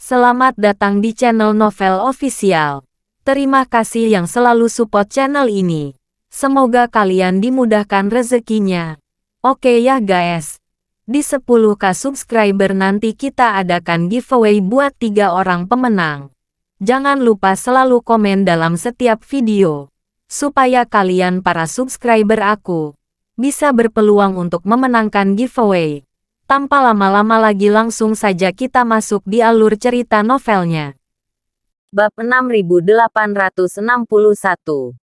Selamat datang di channel Novel Official. Terima kasih yang selalu support channel ini. Semoga kalian dimudahkan rezekinya. Oke ya guys. Di 10k subscriber nanti kita adakan giveaway buat 3 orang pemenang. Jangan lupa selalu komen dalam setiap video. Supaya kalian para subscriber aku bisa berpeluang untuk memenangkan giveaway. Tanpa lama-lama lagi langsung saja kita masuk di alur cerita novelnya. Bab 6861.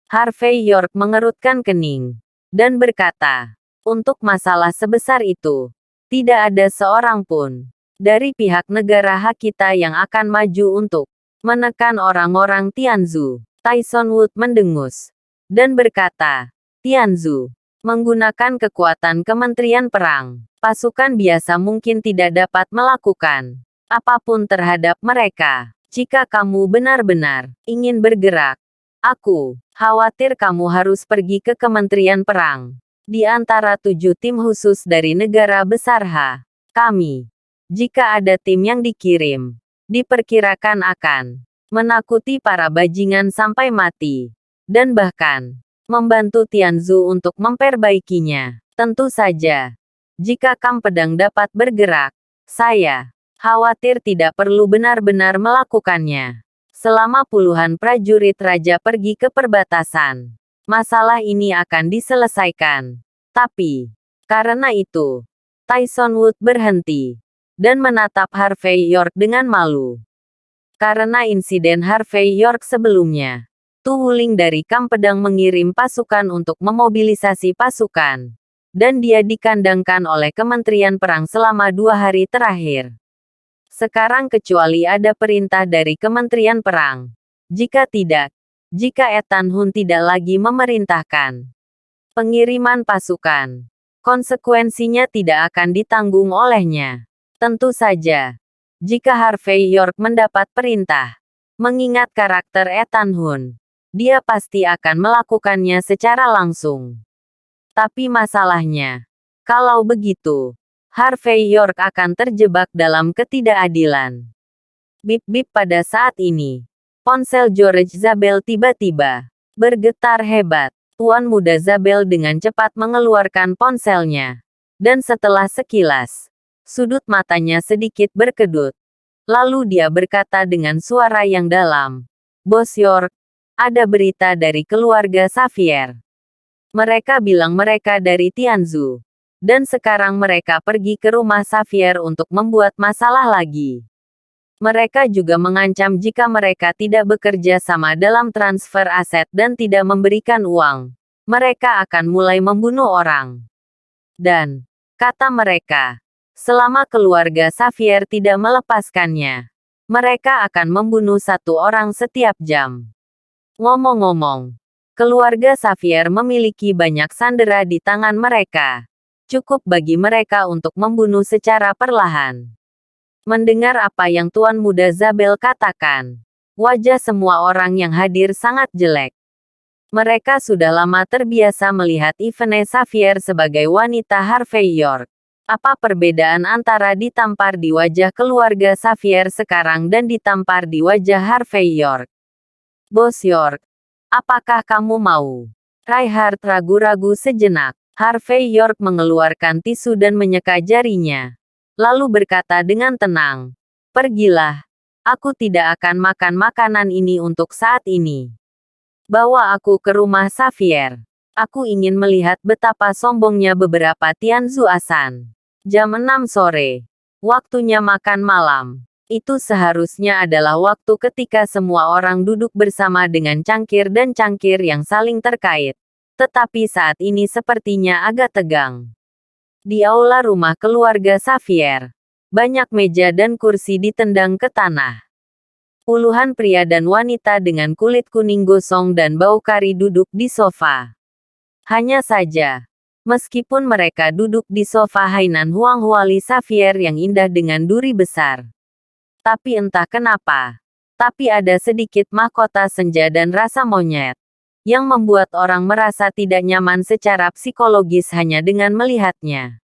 Harvey York mengerutkan kening dan berkata, untuk masalah sebesar itu, tidak ada seorang pun dari pihak negara hak kita yang akan maju untuk menekan orang-orang Tianzhu. Tyson Wood mendengus dan berkata, Tianzhu menggunakan kekuatan Kementerian Perang. Pasukan biasa mungkin tidak dapat melakukan apapun terhadap mereka. Jika kamu benar-benar ingin bergerak, aku khawatir kamu harus pergi ke Kementerian Perang. Di antara 7 tim khusus dari negara besar kami, jika ada tim yang dikirim, diperkirakan akan menakuti para bajingan sampai mati, dan bahkan membantu Tianzhu untuk memperbaikinya. Tentu saja, jika Kam Pedang dapat bergerak, saya khawatir tidak perlu benar-benar melakukannya. Selama puluhan prajurit raja pergi ke perbatasan, masalah ini akan diselesaikan. Tapi, karena itu, Tyson Wood berhenti dan menatap Harvey York dengan malu. Karena insiden Harvey York sebelumnya, Tu Wuling dari Kam Pedang mengirim pasukan untuk memobilisasi pasukan. Dan dia dikandangkan oleh Kementerian Perang selama 2 hari terakhir. Sekarang kecuali ada perintah dari Kementerian Perang. Jika tidak, jika Ethan Hun tidak lagi memerintahkan pengiriman pasukan, konsekuensinya tidak akan ditanggung olehnya. Tentu saja, jika Harvey York mendapat perintah, mengingat karakter Ethan Hun, dia pasti akan melakukannya secara langsung. Tapi masalahnya, kalau begitu, Harvey York akan terjebak dalam ketidakadilan. Bip-bip pada saat ini, ponsel George Zabel tiba-tiba bergetar hebat. Tuan muda Zabel dengan cepat mengeluarkan ponselnya. Dan setelah sekilas, sudut matanya sedikit berkedut. Lalu dia berkata dengan suara yang dalam, Bos York, ada berita dari keluarga Xavier. Mereka bilang mereka dari Tianzhu. Dan sekarang mereka pergi ke rumah Xavier untuk membuat masalah lagi. Mereka juga mengancam jika mereka tidak bekerja sama dalam transfer aset dan tidak memberikan uang, mereka akan mulai membunuh orang. Dan, kata mereka, selama keluarga Xavier tidak melepaskannya, mereka akan membunuh 1 orang setiap jam. Ngomong-ngomong, keluarga Xavier memiliki banyak sandera di tangan mereka. Cukup bagi mereka untuk membunuh secara perlahan. Mendengar apa yang Tuan Muda Zabel katakan, wajah semua orang yang hadir sangat jelek. Mereka sudah lama terbiasa melihat Yvonne Xavier sebagai wanita Harvey York. Apa perbedaan antara ditampar di wajah keluarga Xavier sekarang dan ditampar di wajah Harvey York? Bos York, apakah kamu mau? Reinhardt ragu-ragu sejenak. Harvey York mengeluarkan tisu dan menyeka jarinya. Lalu berkata dengan tenang, pergilah. Aku tidak akan makan makanan ini untuk saat ini. Bawa aku ke rumah Xavier. Aku ingin melihat betapa sombongnya beberapa Tianzhu Asan. Jam 6 sore. Waktunya makan malam. Itu seharusnya adalah waktu ketika semua orang duduk bersama dengan cangkir dan cangkir yang saling terkait. Tetapi saat ini sepertinya agak tegang. Di aula rumah keluarga Xavier, banyak meja dan kursi ditendang ke tanah. Puluhan pria dan wanita dengan kulit kuning gosong dan bau kari duduk di sofa. Hanya saja, meskipun mereka duduk di sofa Hainan Huanghuali Xavier yang indah dengan duri besar. Tapi entah kenapa, tapi ada sedikit mahkota senja dan rasa monyet yang membuat orang merasa tidak nyaman secara psikologis hanya dengan melihatnya.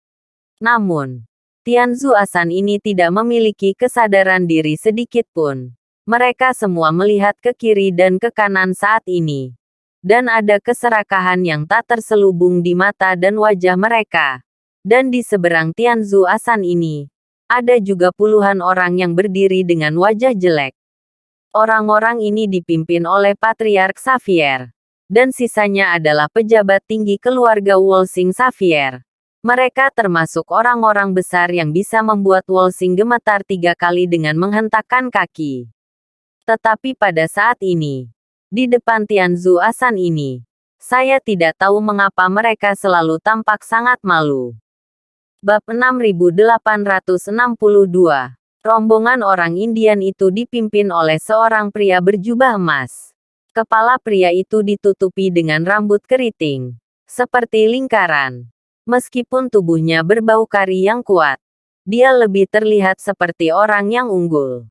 Namun, Tianzu Asan ini tidak memiliki kesadaran diri sedikit pun. Mereka semua melihat ke kiri dan ke kanan saat ini. Dan ada keserakahan yang tak terselubung di mata dan wajah mereka. Dan di seberang Tianzu Asan ini, ada juga puluhan orang yang berdiri dengan wajah jelek. Orang-orang ini dipimpin oleh Patriark Xavier. Dan sisanya adalah pejabat tinggi keluarga Wolsing Xavier. Mereka termasuk orang-orang besar yang bisa membuat Wolsing gemetar 3 kali dengan menghentakkan kaki. Tetapi pada saat ini, di depan Tianzu Asan ini, saya tidak tahu mengapa mereka selalu tampak sangat malu. Bab 6862. Rombongan orang Indian itu dipimpin oleh seorang pria berjubah emas. Kepala pria itu ditutupi dengan rambut keriting, seperti lingkaran. Meskipun tubuhnya berbau kari yang kuat, dia lebih terlihat seperti orang yang unggul.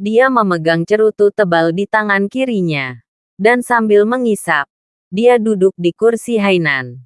Dia memegang cerutu tebal di tangan kirinya. Dan sambil mengisap, dia duduk di kursi Hainan.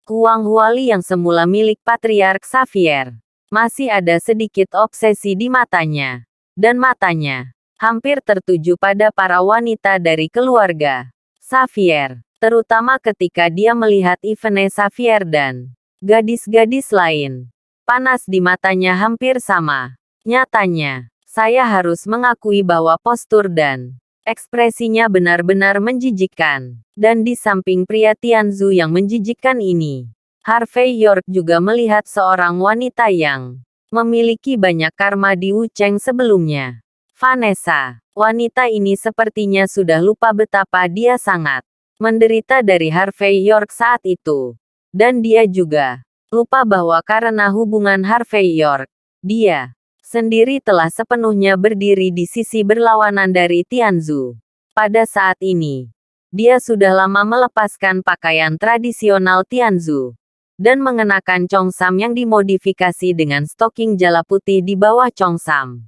Huang Huali yang semula milik Patriark Xavier, masih ada sedikit obsesi di matanya. Dan matanya hampir tertuju pada para wanita dari keluarga Xavier, terutama ketika dia melihat Yvonne Xavier dan gadis-gadis lain. Panas di matanya hampir sama. Nyatanya, saya harus mengakui bahwa postur dan ekspresinya benar-benar menjijikkan. Dan di samping pria Tianzu yang menjijikkan ini, Harvey York juga melihat seorang wanita yang memiliki banyak karma di Wucheng sebelumnya. Vanessa. Wanita ini sepertinya sudah lupa betapa dia sangat menderita dari Harvey York saat itu. Dan dia juga lupa bahwa karena hubungan Harvey York, dia sendiri telah sepenuhnya berdiri di sisi berlawanan dari Tianzu. Pada saat ini, dia sudah lama melepaskan pakaian tradisional Tianzu dan mengenakan chongsam yang dimodifikasi dengan stoking jala putih di bawah chongsam.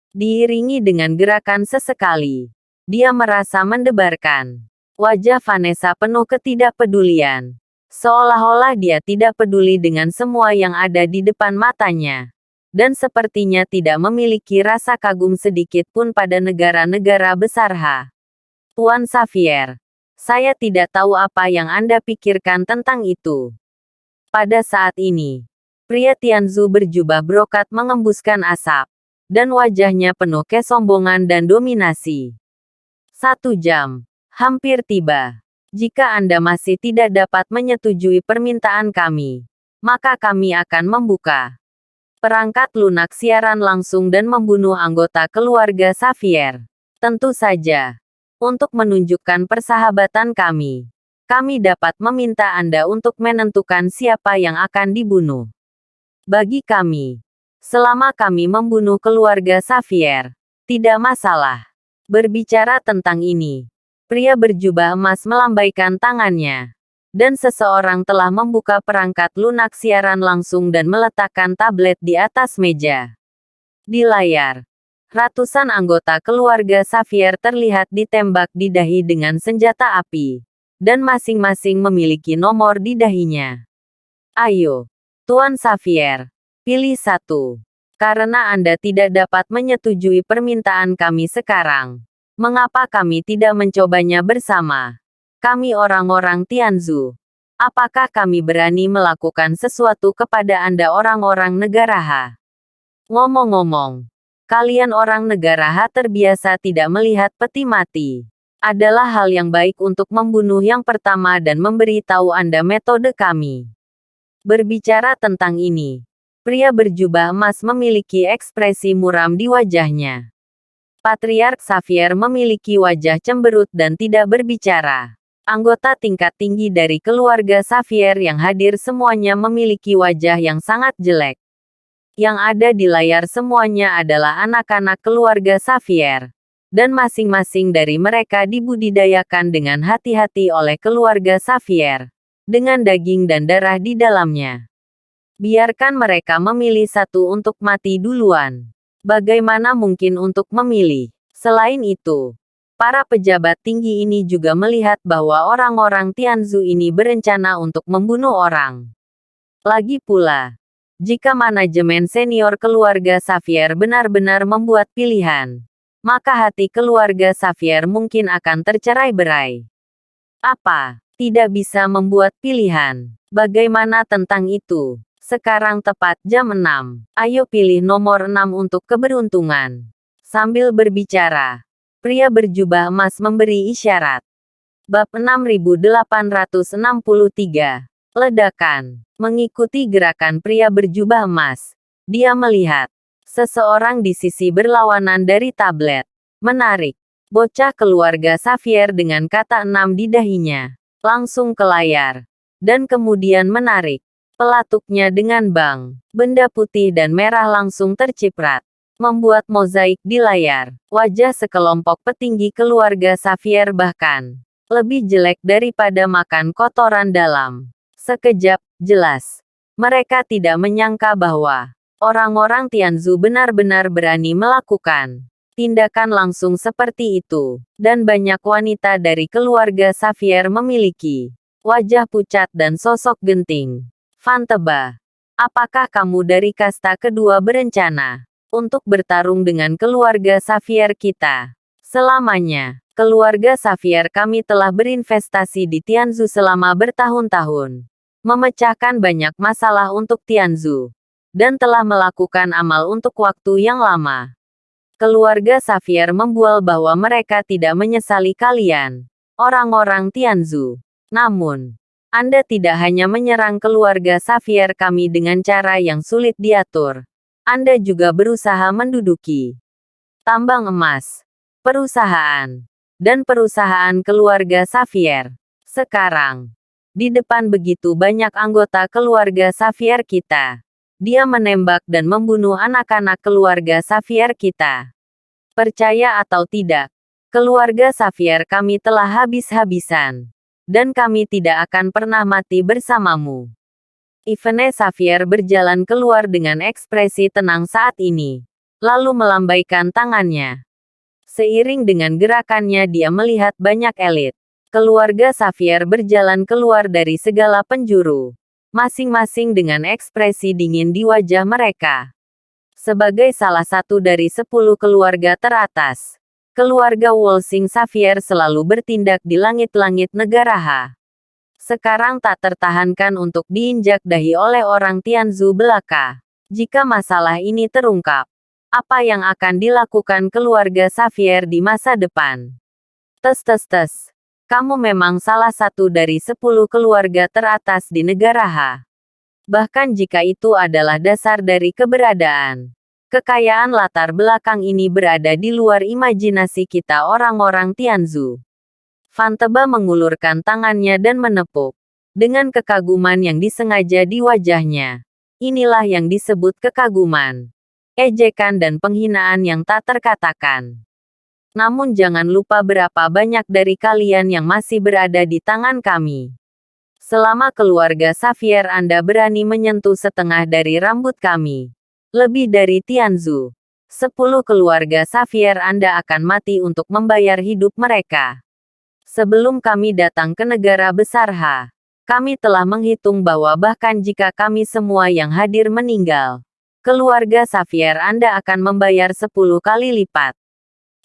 Diiringi dengan gerakan sesekali, dia merasa mendebarkan. Wajah Vanessa penuh ketidakpedulian, seolah-olah dia tidak peduli dengan semua yang ada di depan matanya. Dan sepertinya tidak memiliki rasa kagum sedikit pun pada negara-negara besar. Tuan Xavier, saya tidak tahu apa yang Anda pikirkan tentang itu. Pada saat ini, pria Tianzu berjubah brokat mengembuskan asap, dan wajahnya penuh kesombongan dan dominasi. 1 jam, hampir tiba. Jika Anda masih tidak dapat menyetujui permintaan kami, maka kami akan membuka perangkat lunak siaran langsung dan membunuh anggota keluarga Xavier. Tentu saja, untuk menunjukkan persahabatan kami dapat meminta Anda untuk menentukan siapa yang akan dibunuh. Bagi kami, selama kami membunuh keluarga Xavier, tidak masalah. Berbicara tentang ini, pria berjubah emas melambaikan tangannya. Dan seseorang telah membuka perangkat lunak siaran langsung dan meletakkan tablet di atas meja. Di layar, ratusan anggota keluarga Xavier terlihat ditembak di dahi dengan senjata api. Dan masing-masing memiliki nomor di dahinya. Ayo, Tuan Xavier, pilih satu. Karena Anda tidak dapat menyetujui permintaan kami sekarang, mengapa kami tidak mencobanya bersama? Kami orang-orang Tianzu. Apakah kami berani melakukan sesuatu kepada Anda orang-orang negara H? Ngomong-ngomong, kalian orang negara H terbiasa tidak melihat peti mati. Adalah hal yang baik untuk membunuh yang pertama dan memberitahu Anda metode kami. Berbicara tentang ini, pria berjubah emas memiliki ekspresi muram di wajahnya. Patriark Xavier memiliki wajah cemberut dan tidak berbicara. Anggota tingkat tinggi dari keluarga Xavier yang hadir semuanya memiliki wajah yang sangat jelek. Yang ada di layar semuanya adalah anak-anak keluarga Xavier. Dan masing-masing dari mereka dibudidayakan dengan hati-hati oleh keluarga Xavier. Dengan daging dan darah di dalamnya. Biarkan mereka memilih satu untuk mati duluan. Bagaimana mungkin untuk memilih? Selain itu, para pejabat tinggi ini juga melihat bahwa orang-orang Tianzu ini berencana untuk membunuh orang. Lagi pula, Jika manajemen senior keluarga Xavier benar-benar membuat pilihan, maka hati keluarga Xavier mungkin akan tercerai-berai. Apa? Tidak bisa membuat pilihan. Bagaimana tentang itu? Sekarang tepat jam 6. Ayo pilih nomor 6 untuk keberuntungan. Sambil berbicara, pria berjubah emas memberi isyarat. Bab 6863. Ledakan. Mengikuti gerakan pria berjubah emas, dia melihat seseorang di sisi berlawanan dari tablet. Menarik. Bocah keluarga Xavier dengan kata 6 di dahinya. Langsung ke layar. Dan kemudian menarik pelatuknya dengan bang. Benda putih dan merah langsung terciprat. Membuat mozaik di layar. Wajah sekelompok petinggi keluarga Xavier bahkan lebih jelek daripada makan kotoran dalam. Sekejap, jelas. Mereka tidak menyangka bahwa orang-orang Tianzhu benar-benar berani melakukan tindakan langsung seperti itu, dan banyak wanita dari keluarga Xavier memiliki wajah pucat dan sosok genting. Fanteba, apakah kamu dari kasta kedua berencana untuk bertarung dengan keluarga Xavier kita? Selamanya, keluarga Xavier kami telah berinvestasi di Tianzhu selama bertahun-tahun, memecahkan banyak masalah untuk Tianzhu, dan telah melakukan amal untuk waktu yang lama. Keluarga Xavier membual bahwa mereka tidak menyesali kalian, orang-orang Tianzhu. Namun, Anda tidak hanya menyerang keluarga Xavier kami dengan cara yang sulit diatur. Anda juga berusaha menduduki tambang emas, perusahaan, dan perusahaan keluarga Xavier. Sekarang, di depan begitu banyak anggota keluarga Xavier kita, dia menembak dan membunuh anak-anak keluarga Xavier kita. Percaya atau tidak, keluarga Xavier kami telah habis-habisan. Dan kami tidak akan pernah mati bersamamu. Yvonne Xavier berjalan keluar dengan ekspresi tenang saat ini. Lalu melambaikan tangannya. Seiring dengan gerakannya dia melihat banyak elit keluarga Xavier berjalan keluar dari segala penjuru. Masing-masing dengan ekspresi dingin di wajah mereka. Sebagai salah satu dari 10 keluarga teratas, keluarga Wolsing Xavier selalu bertindak di langit-langit negara H. Sekarang tak tertahankan untuk diinjak dahi oleh orang Tianzhu belaka. Jika masalah ini terungkap, apa yang akan dilakukan keluarga Xavier di masa depan? Tes. Kamu memang salah satu dari 10 keluarga teratas di negara H. Bahkan jika itu adalah dasar dari keberadaan. Kekayaan latar belakang ini berada di luar imajinasi kita orang-orang Tianzhu. Fanteba mengulurkan tangannya dan menepuk. Dengan kekaguman yang disengaja di wajahnya. Inilah yang disebut kekaguman. Ejekan dan penghinaan yang tak terkatakan. Namun jangan lupa berapa banyak dari kalian yang masih berada di tangan kami. Selama keluarga Xavier Anda berani menyentuh setengah dari rambut kami. Lebih dari Tianzhu. 10 keluarga Xavier Anda akan mati untuk membayar hidup mereka. Sebelum kami datang ke negara besar H, kami telah menghitung bahwa bahkan jika kami semua yang hadir meninggal, keluarga Xavier Anda akan membayar 10 kali lipat.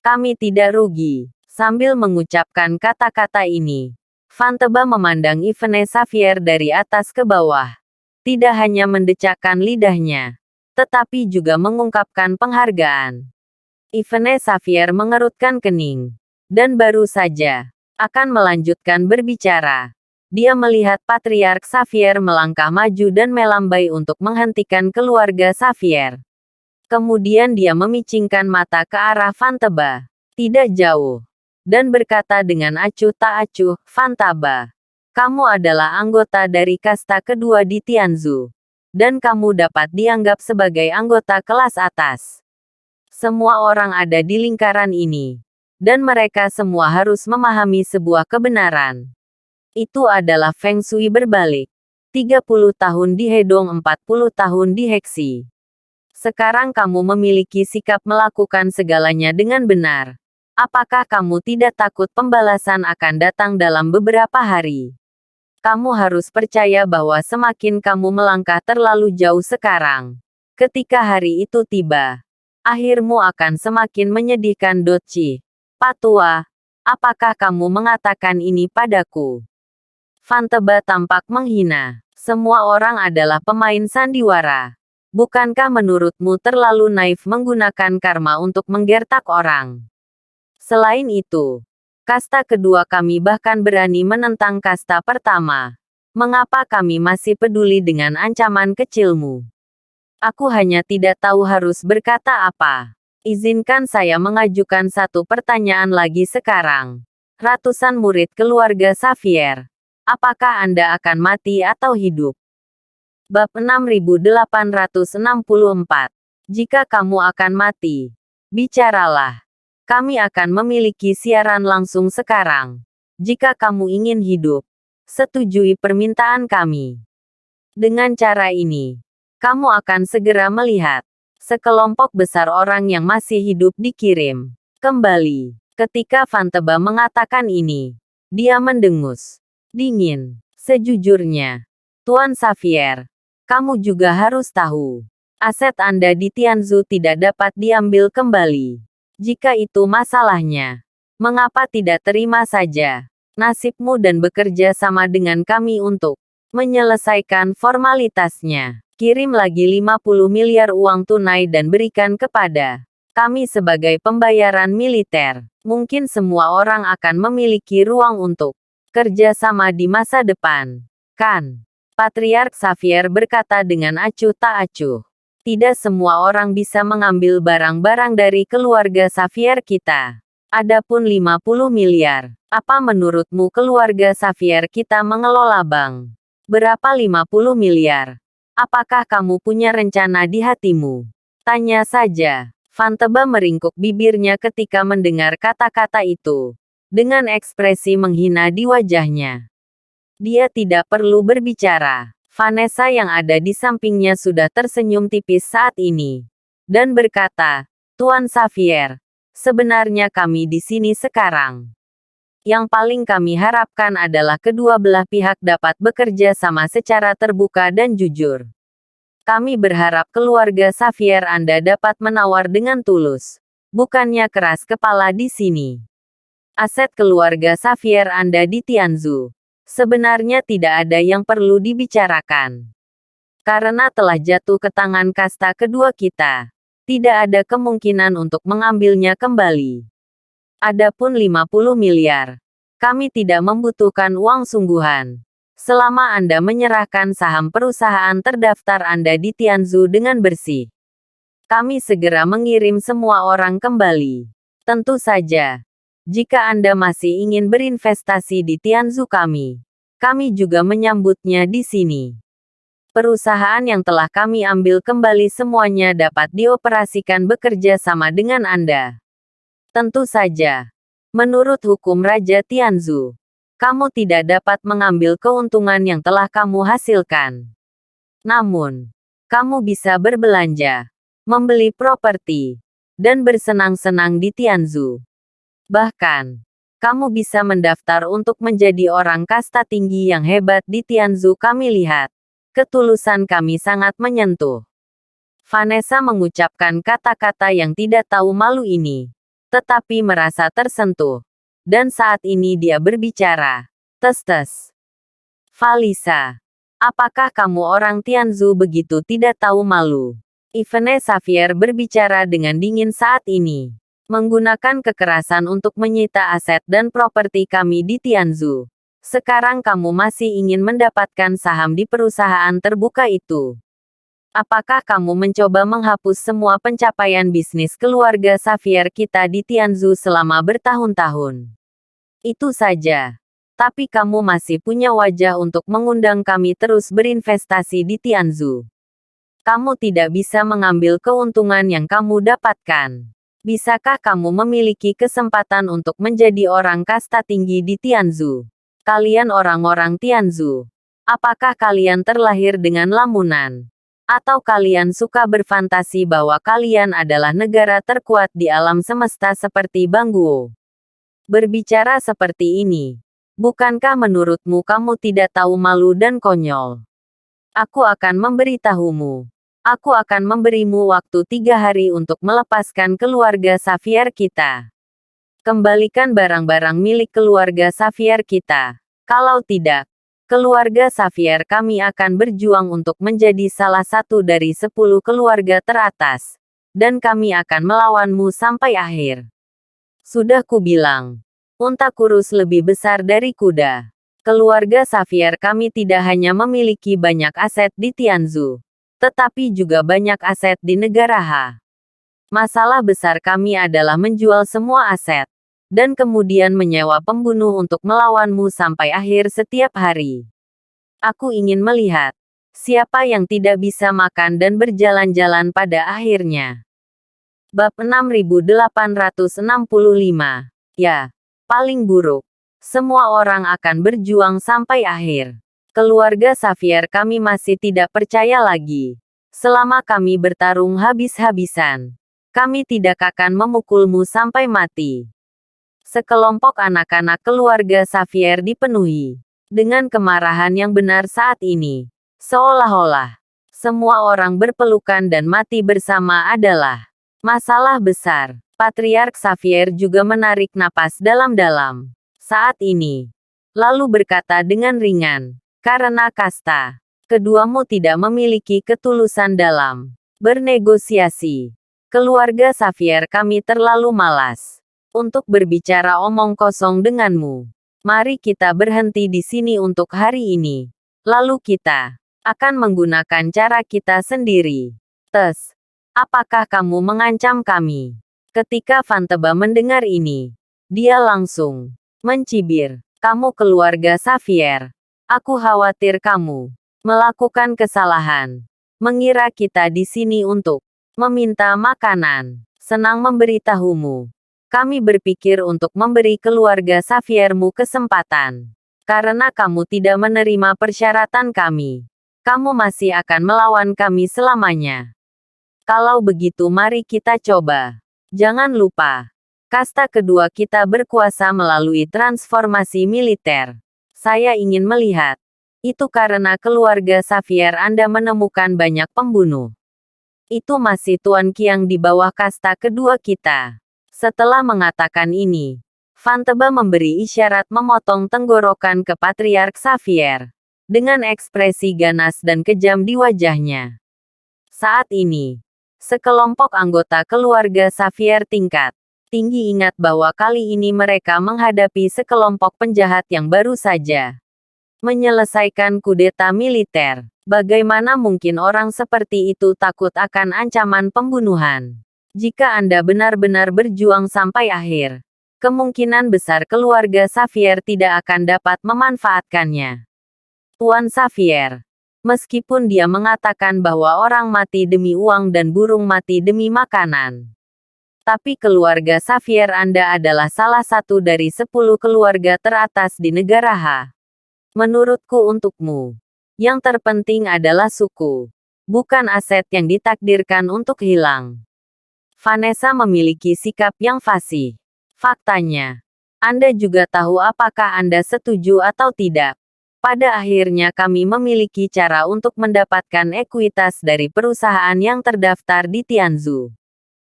Kami tidak rugi. Sambil mengucapkan kata-kata ini, Fanteba memandang Yvonne Xavier dari atas ke bawah. Tidak hanya mendecakkan lidahnya, tetapi juga mengungkapkan penghargaan. Yvonne Xavier mengerutkan kening. Dan baru saja akan melanjutkan berbicara. Dia melihat Patriark Xavier melangkah maju dan melambai untuk menghentikan keluarga Xavier. Kemudian dia memicingkan mata ke arah Fanteba, tidak jauh, dan berkata dengan acuh tak acuh, Fanteba, kamu adalah anggota dari kasta kedua di Tianzhu, dan kamu dapat dianggap sebagai anggota kelas atas. Semua orang ada di lingkaran ini, dan mereka semua harus memahami sebuah kebenaran. Itu adalah Feng Shui berbalik. 30 tahun di Hedong, 40 tahun di Heksi. Sekarang kamu memiliki sikap melakukan segalanya dengan benar. Apakah kamu tidak takut pembalasan akan datang dalam beberapa hari? Kamu harus percaya bahwa semakin kamu melangkah terlalu jauh sekarang, ketika hari itu tiba, akhirmu akan semakin menyedihkan. Doci. Patua, apakah kamu mengatakan ini padaku? Fanteba tampak menghina. Semua orang adalah pemain sandiwara. Bukankah menurutmu terlalu naif menggunakan karma untuk menggertak orang? Selain itu, kasta kedua kami bahkan berani menentang kasta pertama. Mengapa kami masih peduli dengan ancaman kecilmu? Aku hanya tidak tahu harus berkata apa. Izinkan saya mengajukan satu pertanyaan lagi sekarang. Ratusan murid keluarga Xavier. Apakah Anda akan mati atau hidup? Bab 6864. Jika kamu akan mati, bicaralah. Kami akan memiliki siaran langsung sekarang. Jika kamu ingin hidup, setujui permintaan kami. Dengan cara ini, kamu akan segera melihat sekelompok besar orang yang masih hidup dikirim kembali. Ketika Fanteba mengatakan ini, dia mendengus dingin. Sejujurnya, Tuan Xavier, kamu juga harus tahu, aset Anda di Tianzu tidak dapat diambil kembali. Jika itu masalahnya, mengapa tidak terima saja nasibmu dan bekerja sama dengan kami untuk menyelesaikan formalitasnya? Kirim lagi 50 miliar uang tunai dan berikan kepada kami sebagai pembayaran militer. Mungkin semua orang akan memiliki ruang untuk kerja sama di masa depan. Kan? Patriark Xavier berkata dengan acuh tak acuh. Tidak semua orang bisa mengambil barang-barang dari keluarga Xavier kita. Adapun 50 miliar, apa menurutmu keluarga Xavier kita mengelola bank? Berapa 50 miliar? Apakah kamu punya rencana di hatimu? Tanya saja. Fanteba meringkuk bibirnya ketika mendengar kata-kata itu. Dengan ekspresi menghina di wajahnya. Dia tidak perlu berbicara. Vanessa yang ada di sampingnya sudah tersenyum tipis saat ini. Dan berkata, Tuan Xavier, sebenarnya kami di sini sekarang. Yang paling kami harapkan adalah kedua belah pihak dapat bekerja sama secara terbuka dan jujur. Kami berharap keluarga Xavier Anda dapat menawar dengan tulus. Bukannya keras kepala di sini. Aset keluarga Xavier Anda di Tianzu. Sebenarnya tidak ada yang perlu dibicarakan. Karena telah jatuh ke tangan kasta kedua kita, tidak ada kemungkinan untuk mengambilnya kembali. Adapun 50 miliar, kami tidak membutuhkan uang sungguhan. Selama Anda menyerahkan saham perusahaan terdaftar Anda di Tianzu dengan bersih, kami segera mengirim semua orang kembali. Tentu saja. Jika Anda masih ingin berinvestasi di Tianzu kami juga menyambutnya di sini. Perusahaan yang telah kami ambil kembali semuanya dapat dioperasikan bekerja sama dengan Anda. Tentu saja. Menurut hukum Raja Tianzu, kamu tidak dapat mengambil keuntungan yang telah kamu hasilkan. Namun, kamu bisa berbelanja, membeli properti, dan bersenang-senang di Tianzu. Bahkan, kamu bisa mendaftar untuk menjadi orang kasta tinggi yang hebat di Tianzu. Kami lihat, ketulusan kami sangat menyentuh. Vanessa mengucapkan kata-kata yang tidak tahu malu ini, tetapi merasa tersentuh. Dan saat ini dia berbicara, tes-tes. Valisa, apakah kamu orang Tianzu begitu tidak tahu malu? Ivene Xavier berbicara dengan dingin saat ini. Menggunakan kekerasan untuk menyita aset dan properti kami di Tianzu. Sekarang kamu masih ingin mendapatkan saham di perusahaan terbuka itu. Apakah kamu mencoba menghapus semua pencapaian bisnis keluarga Xavier kita di Tianzu selama bertahun-tahun? Itu saja. Tapi kamu masih punya wajah untuk mengundang kami terus berinvestasi di Tianzu. Kamu tidak bisa mengambil keuntungan yang kamu dapatkan. Bisakah kamu memiliki kesempatan untuk menjadi orang kasta tinggi di Tianzu? Kalian orang-orang Tianzu. Apakah kalian terlahir dengan lamunan? Atau kalian suka berfantasi bahwa kalian adalah negara terkuat di alam semesta seperti Bangguo? Berbicara seperti ini, Bukankah menurutmu kamu tidak tahu malu dan konyol? Aku akan memberitahumu. Aku akan memberimu waktu 3 hari untuk melepaskan keluarga Xavier kita. Kembalikan barang-barang milik keluarga Xavier kita. Kalau tidak, keluarga Xavier kami akan berjuang untuk menjadi salah satu dari 10 keluarga teratas. Dan kami akan melawanmu sampai akhir. Sudah kubilang. Unta kurus lebih besar dari kuda. Keluarga Xavier kami tidak hanya memiliki banyak aset di Tianzhu, tetapi juga banyak aset di negara Ha. Masalah besar kami adalah menjual semua aset, dan kemudian menyewa pembunuh untuk melawanmu sampai akhir setiap hari. Aku ingin melihat siapa yang tidak bisa makan dan berjalan-jalan pada akhirnya. Bab 6865. Ya. Paling buruk. Semua orang akan berjuang sampai akhir. Keluarga Xavier kami masih tidak percaya lagi. Selama kami bertarung habis-habisan, kami tidak akan memukulmu sampai mati. Sekelompok anak-anak keluarga Xavier dipenuhi dengan kemarahan yang benar saat ini. Seolah-olah semua orang berpelukan dan mati bersama adalah masalah besar. Patriark Xavier juga menarik napas dalam-dalam saat ini. Lalu berkata dengan ringan, karena kasta keduamu tidak memiliki ketulusan dalam bernegosiasi. Keluarga Xavier kami terlalu malas untuk berbicara omong kosong denganmu. Mari kita berhenti di sini untuk hari ini. Lalu kita akan menggunakan cara kita sendiri. Apakah kamu mengancam kami? Ketika Fanteba mendengar ini, dia langsung mencibir. Kamu keluarga Xavier. Aku khawatir kamu melakukan kesalahan. Mengira kita di sini untuk meminta makanan. Senang memberitahumu. Kami berpikir untuk memberi keluarga Xaviermu kesempatan. Karena kamu tidak menerima persyaratan kami, kamu masih akan melawan kami selamanya. Kalau begitu mari kita coba. Jangan lupa, kasta kedua kita berkuasa melalui transformasi militer. Saya ingin melihat. Itu karena keluarga Xavier Anda menemukan banyak pembunuh. Itu masih Tuan Qiang di bawah kasta kedua kita. Setelah mengatakan ini, Fanteba memberi isyarat memotong tenggorokan ke Patriark Xavier. Dengan ekspresi ganas dan kejam di wajahnya. Saat ini, sekelompok anggota keluarga Xavier tingkat tinggi ingat bahwa kali ini mereka menghadapi sekelompok penjahat yang baru saja menyelesaikan kudeta militer. Bagaimana mungkin orang seperti itu takut akan ancaman pembunuhan? Jika Anda benar-benar berjuang sampai akhir, kemungkinan besar keluarga Xavier tidak akan dapat memanfaatkannya. Tuan Xavier. Meskipun dia mengatakan bahwa orang mati demi uang dan burung mati demi makanan. Tapi keluarga Xavier Anda adalah salah satu dari 10 keluarga teratas di negara Ha. Menurutku untukmu, yang terpenting adalah suku, bukan aset yang ditakdirkan untuk hilang. Vanessa memiliki sikap yang fasih. Faktanya, Anda juga tahu apakah Anda setuju atau tidak. Pada akhirnya kami memiliki cara untuk mendapatkan ekuitas dari perusahaan yang terdaftar di Tianzhu.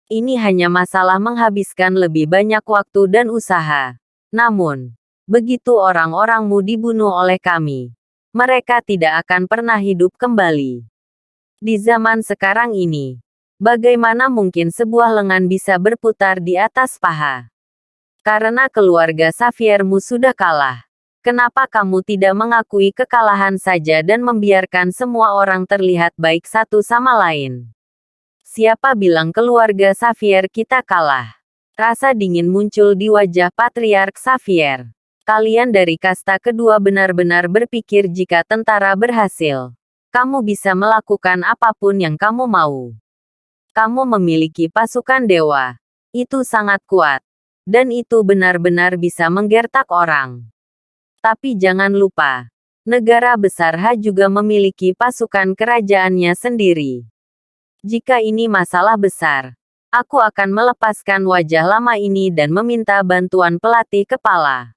Ini hanya masalah menghabiskan lebih banyak waktu dan usaha. Namun, begitu orang-orangmu dibunuh oleh kami, mereka tidak akan pernah hidup kembali. Di zaman sekarang ini, bagaimana mungkin sebuah lengan bisa berputar di atas paha? Karena keluarga Xaviermu sudah kalah. Kenapa kamu tidak mengakui kekalahan saja dan membiarkan semua orang terlihat baik satu sama lain? Siapa bilang keluarga Xavier kita kalah? Rasa dingin muncul di wajah Patriark Xavier. Kalian dari kasta kedua benar-benar berpikir jika tentara berhasil, kamu bisa melakukan apapun yang kamu mau. Kamu memiliki pasukan dewa. Itu sangat kuat. Dan itu benar-benar bisa menggertak orang. Tapi jangan lupa, negara besar Ha juga memiliki pasukan kerajaannya sendiri. Jika ini masalah besar, aku akan melepaskan wajah lama ini dan meminta bantuan pelatih kepala.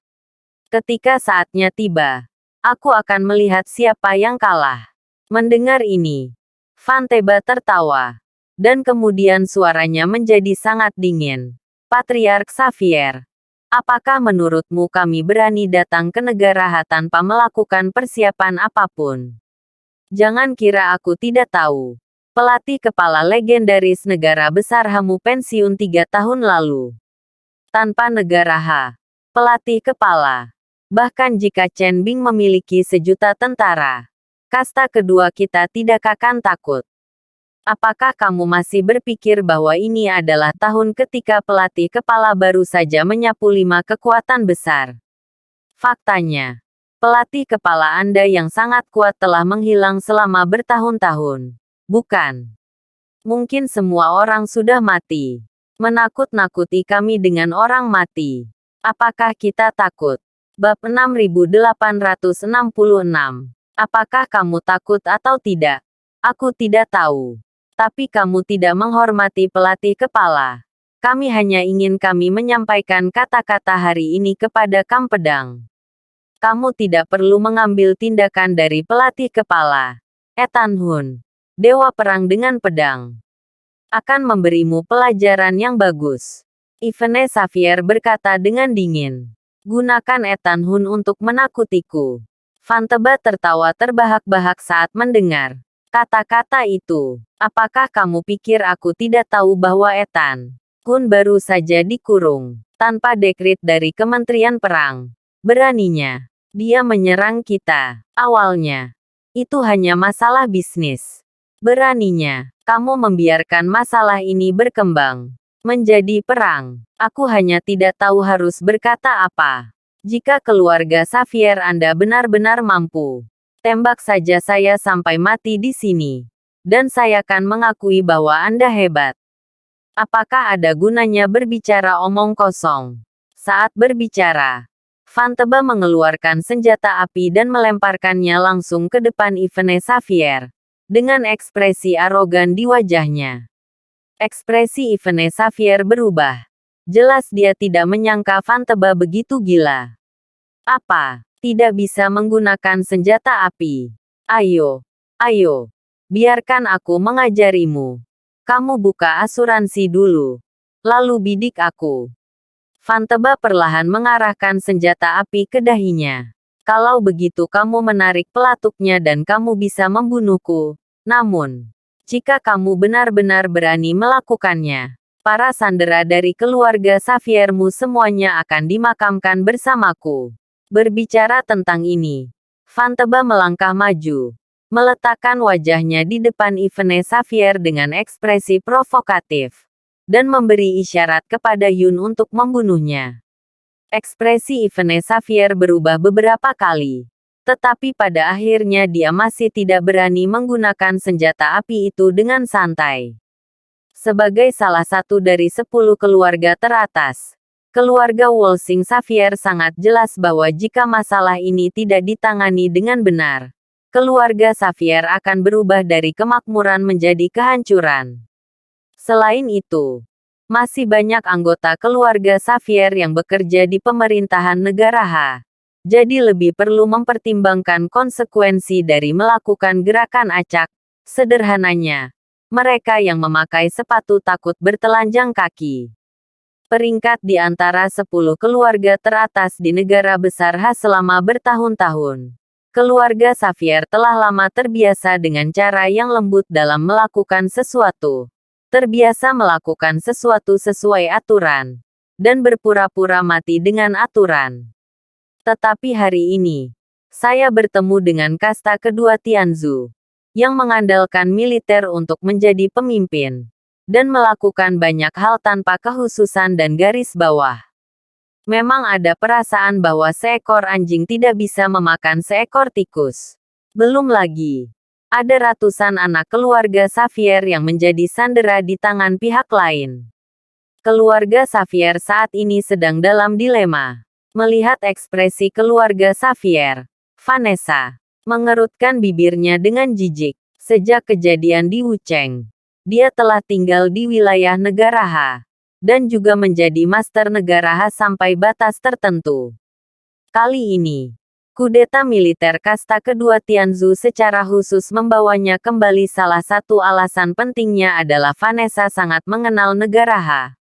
Ketika saatnya tiba, aku akan melihat siapa yang kalah. Mendengar ini, Fanteba tertawa. Dan kemudian suaranya menjadi sangat dingin. Patriark Xavier, apakah menurutmu kami berani datang ke negara Ha tanpa melakukan persiapan apapun? Jangan kira aku tidak tahu. Pelatih kepala legendaris negara besar Hamu pensiun 3 tahun lalu. Tanpa negara Ha, pelatih kepala. Bahkan jika Chen Bing memiliki 1.000.000 tentara, kasta kedua kita tidak akan takut. Apakah kamu masih berpikir bahwa ini adalah tahun ketika pelatih kepala baru saja menyapu 5 kekuatan besar? Faktanya, pelatih kepala Anda yang sangat kuat telah menghilang selama bertahun-tahun. Bukan? Mungkin semua orang sudah mati. Menakut-nakuti kami dengan orang mati. Apakah kita takut? Bab 6866. Apakah kamu takut atau tidak? Aku tidak tahu. Tapi kamu tidak menghormati pelatih kepala. Kami hanya ingin kami menyampaikan kata-kata hari ini kepada Kang Pedang. Kamu tidak perlu mengambil tindakan dari pelatih kepala. Ethan Hun, Dewa Perang dengan Pedang, akan memberimu pelajaran yang bagus. Ivene Xavier berkata dengan dingin. Gunakan Ethan Hun untuk menakutiku. Fanteba tertawa terbahak-bahak saat mendengar kata-kata itu. Apakah kamu pikir aku tidak tahu bahwa Ethan Hun baru saja dikurung tanpa dekret dari Kementerian Perang? Beraninya dia menyerang kita. Awalnya itu hanya masalah bisnis. Beraninya kamu membiarkan masalah ini berkembang menjadi perang. Aku hanya tidak tahu harus berkata apa. Jika keluarga Xavier Anda benar-benar mampu, tembak saja saya sampai mati di sini. Dan saya akan mengakui bahwa Anda hebat. Apakah ada gunanya berbicara omong kosong? Saat berbicara, Fanteba mengeluarkan senjata api dan melemparkannya langsung ke depan Ivene Xavier. Dengan ekspresi arogan di wajahnya. Ekspresi Ivene Xavier berubah. Jelas dia tidak menyangka Fanteba begitu gila. Apa? Tidak bisa menggunakan senjata api? Ayo. Ayo. Biarkan aku mengajarimu. Kamu buka asuransi dulu. Lalu bidik aku. Fanteba perlahan mengarahkan senjata api ke dahinya. Kalau begitu kamu menarik pelatuknya dan kamu bisa membunuhku. Namun, jika kamu benar-benar berani melakukannya, para sandera dari keluarga Xaviermu semuanya akan dimakamkan bersamaku. Berbicara tentang ini, Fanteba melangkah maju, meletakkan wajahnya di depan Ivene Xavier dengan ekspresi provokatif, dan memberi isyarat kepada Yun untuk membunuhnya. Ekspresi Ivene Xavier berubah beberapa kali. Tetapi pada akhirnya dia masih tidak berani menggunakan senjata api itu dengan santai. Sebagai salah satu dari 10 keluarga teratas, keluarga Wolsing Xavier sangat jelas bahwa jika masalah ini tidak ditangani dengan benar, keluarga Xavier akan berubah dari kemakmuran menjadi kehancuran. Selain itu, masih banyak anggota keluarga Xavier yang bekerja di pemerintahan negara Ha. Jadi lebih perlu mempertimbangkan konsekuensi dari melakukan gerakan acak. Sederhananya, mereka yang memakai sepatu takut bertelanjang kaki. Peringkat di antara 10 keluarga teratas di negara besar Ha selama bertahun-tahun. Keluarga Xavier telah lama terbiasa dengan cara yang lembut dalam melakukan sesuatu. Terbiasa melakukan sesuatu sesuai aturan. Dan berpura-pura mati dengan aturan. Tetapi hari ini, saya bertemu dengan kasta kedua Tianzu, yang mengandalkan militer untuk menjadi pemimpin, dan melakukan banyak hal tanpa kehususan dan garis bawah. Memang ada perasaan bahwa seekor anjing tidak bisa memakan seekor tikus. Belum lagi, ada ratusan anak keluarga Xavier yang menjadi sandera di tangan pihak lain. Keluarga Xavier saat ini sedang dalam dilema. Melihat ekspresi keluarga Xavier, Vanessa mengerutkan bibirnya dengan jijik. Sejak kejadian di Wucheng, dia telah tinggal di wilayah negara Ha, dan juga menjadi master negara Ha sampai batas tertentu. Kali ini, kudeta militer kasta kedua Tianzhu secara khusus membawanya kembali. Salah satu alasan pentingnya adalah Vanessa sangat mengenal negara H.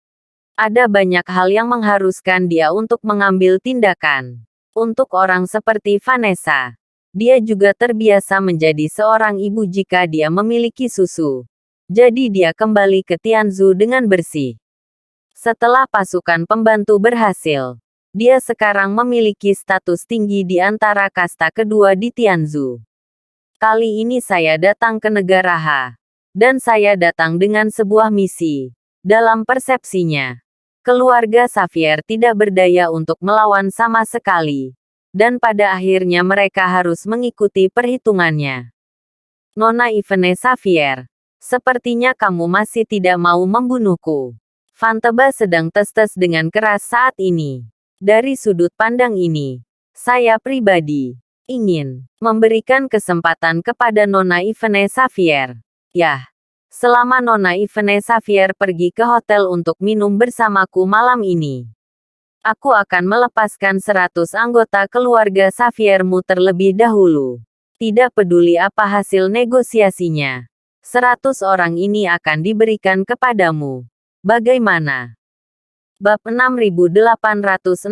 Ada banyak hal yang mengharuskan dia untuk mengambil tindakan. Untuk orang seperti Vanessa, dia juga terbiasa menjadi seorang ibu jika dia memiliki susu. Jadi dia kembali ke Tianzhu dengan bersih. Setelah pasukan pembantu berhasil, dia sekarang memiliki status tinggi di antara kasta kedua di Tianzhu. Kali ini saya datang ke negara H. Dan saya datang dengan sebuah misi. Dalam persepsinya, keluarga Xavier tidak berdaya untuk melawan sama sekali. Dan pada akhirnya mereka harus mengikuti perhitungannya. Nona Ivone Xavier, sepertinya kamu masih tidak mau membunuhku. Vanteba sedang tes-tes dengan keras saat ini. Dari sudut pandang ini, saya pribadi ingin memberikan kesempatan kepada Nona Ivone Xavier. Yah, selama Nona Ivone Xavier pergi ke hotel untuk minum bersamaku malam ini, aku akan melepaskan 100 anggota keluarga Xaviermu terlebih dahulu. Tidak peduli apa hasil negosiasinya, 100 orang ini akan diberikan kepadamu. Bagaimana? Bab 6867.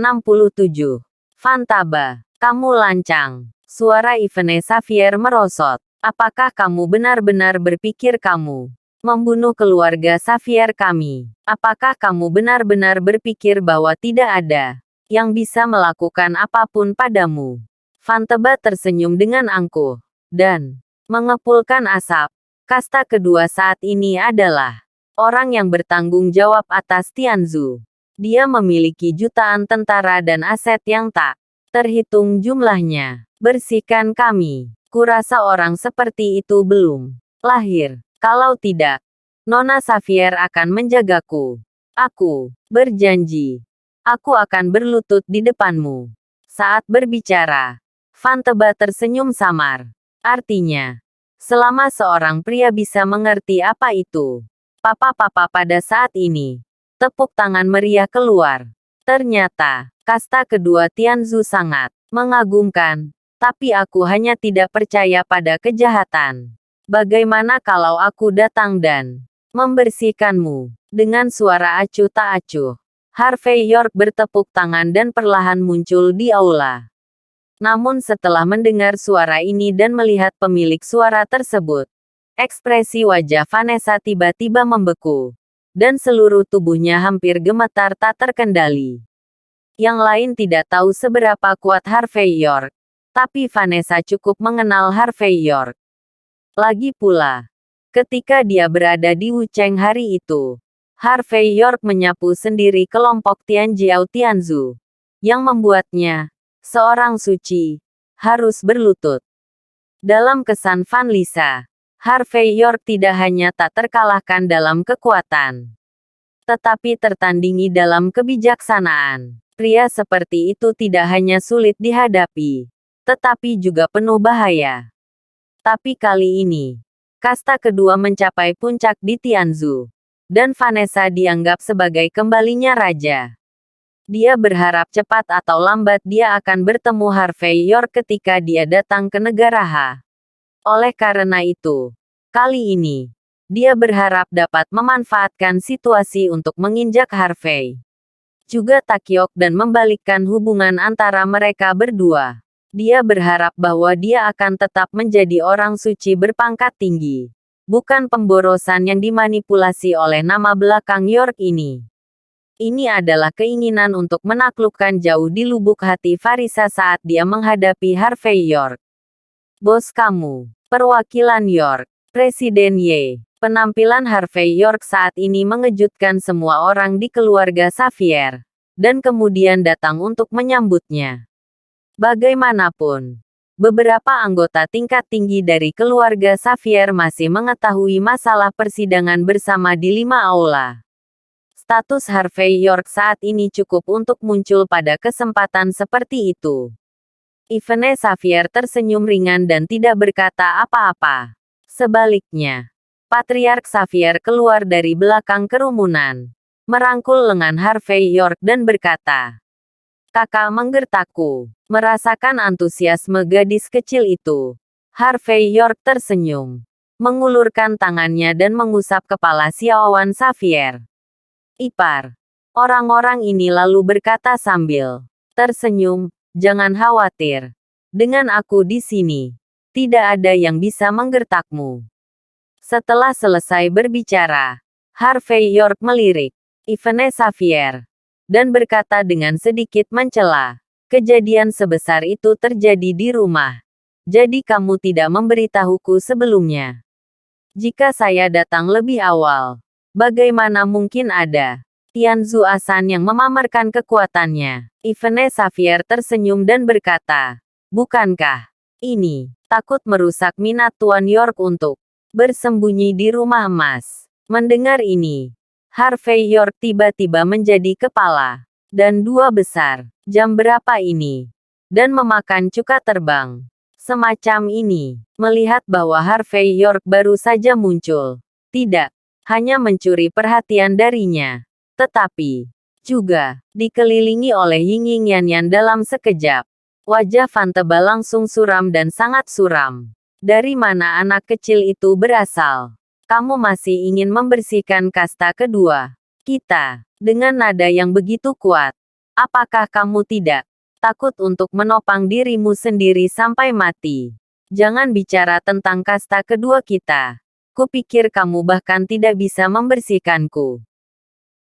Vantaba, kamu lancang. Suara Ivone Xavier merosot. Apakah kamu benar-benar berpikir kamu membunuh keluarga Xavier kami? Apakah kamu benar-benar berpikir bahwa tidak ada yang bisa melakukan apapun padamu? Vanteba tersenyum dengan angkuh dan mengepulkan asap. Kasta kedua saat ini adalah orang yang bertanggung jawab atas Tianzhu. Dia memiliki jutaan tentara dan aset yang tak terhitung jumlahnya. Bersihkan kami. Kurasa orang seperti itu belum lahir. Kalau tidak, Nona Xavier akan menjagaku. Aku berjanji. Aku akan berlutut di depanmu. Saat berbicara, Vanteba tersenyum samar. Artinya, selama seorang pria bisa mengerti apa itu papa-papa pada saat ini. Tepuk tangan meriah keluar. Ternyata, kasta kedua Tianzhu sangat mengagumkan. Tapi aku hanya tidak percaya pada kejahatan. Bagaimana kalau aku datang dan membersihkanmu? Dengan suara acuh tak acuh, Harvey York bertepuk tangan dan perlahan muncul di aula. Namun setelah mendengar suara ini dan melihat pemilik suara tersebut, ekspresi wajah Vanessa tiba-tiba membeku. Dan seluruh tubuhnya hampir gemetar tak terkendali. Yang lain tidak tahu seberapa kuat Harvey York. Tapi Vanessa cukup mengenal Harvey York. Lagi pula, ketika dia berada di Wucheng hari itu, Harvey York menyapu sendiri kelompok Tianjiao Tianzhu. Yang membuatnya, seorang suci, harus berlutut. Dalam kesan Van Lisa, Harvey York tidak hanya tak terkalahkan dalam kekuatan, tetapi tertandingi dalam kebijaksanaan. Pria seperti itu tidak hanya sulit dihadapi, tetapi juga penuh bahaya. Tapi kali ini, kasta kedua mencapai puncak di Tianzhu, dan Vanessa dianggap sebagai kembalinya raja. Dia berharap cepat atau lambat dia akan bertemu Harvey York ketika dia datang ke negara H. Oleh karena itu, kali ini, dia berharap dapat memanfaatkan situasi untuk menginjak Harvey. Juga Takyok dan membalikkan hubungan antara mereka berdua. Dia berharap bahwa dia akan tetap menjadi orang suci berpangkat tinggi. Bukan pemborosan yang dimanipulasi oleh nama belakang York ini. Ini adalah keinginan untuk menaklukkan jauh di lubuk hati Vanessa saat dia menghadapi Harvey York. Bos kamu. Perwakilan York, Presiden Y. Penampilan Harvey York saat ini mengejutkan semua orang di keluarga Xavier, dan kemudian datang untuk menyambutnya. Bagaimanapun, beberapa anggota tingkat tinggi dari keluarga Xavier masih mengetahui masalah persidangan bersama di 5 aula. Status Harvey York saat ini cukup untuk muncul pada kesempatan seperti itu. Ivone Xavier tersenyum ringan dan tidak berkata apa-apa. Sebaliknya, Patriark Xavier keluar dari belakang kerumunan, merangkul lengan Harvey York dan berkata, Kakak menggertakku. Merasakan antusiasme gadis kecil itu, Harvey York tersenyum, mengulurkan tangannya dan mengusap kepala Xiaowan Xavier. Ipar. Orang-orang ini lalu berkata sambil tersenyum, jangan khawatir. Dengan aku di sini, tidak ada yang bisa menggertakmu. Setelah selesai berbicara, Harvey York melirik Yvonne Xavier dan berkata dengan sedikit mencela, kejadian sebesar itu terjadi di rumah. Jadi kamu tidak memberitahuku sebelumnya. Jika saya datang lebih awal, bagaimana mungkin ada Tianzu Asan yang memamerkan kekuatannya? Yvonne Xavier tersenyum dan berkata, bukankah ini takut merusak minat Tuan York untuk bersembunyi di rumah emas? Mendengar ini, Harvey York tiba-tiba menjadi kepala dan dua besar. Jam berapa ini? Dan memakan cuka terbang. Semacam ini, melihat bahwa Harvey York baru saja muncul, tidak hanya mencuri perhatian darinya, tetapi juga dikelilingi oleh Ying Yan Yan dalam sekejap. Wajah Van Teba langsung suram dan sangat suram. Dari mana anak kecil itu berasal? Kamu masih ingin membersihkan kasta kedua kita dengan nada yang begitu kuat. Apakah kamu tidak takut untuk menopang dirimu sendiri sampai mati? Jangan bicara tentang kasta kedua kita. Kupikir kamu bahkan tidak bisa membersihkanku.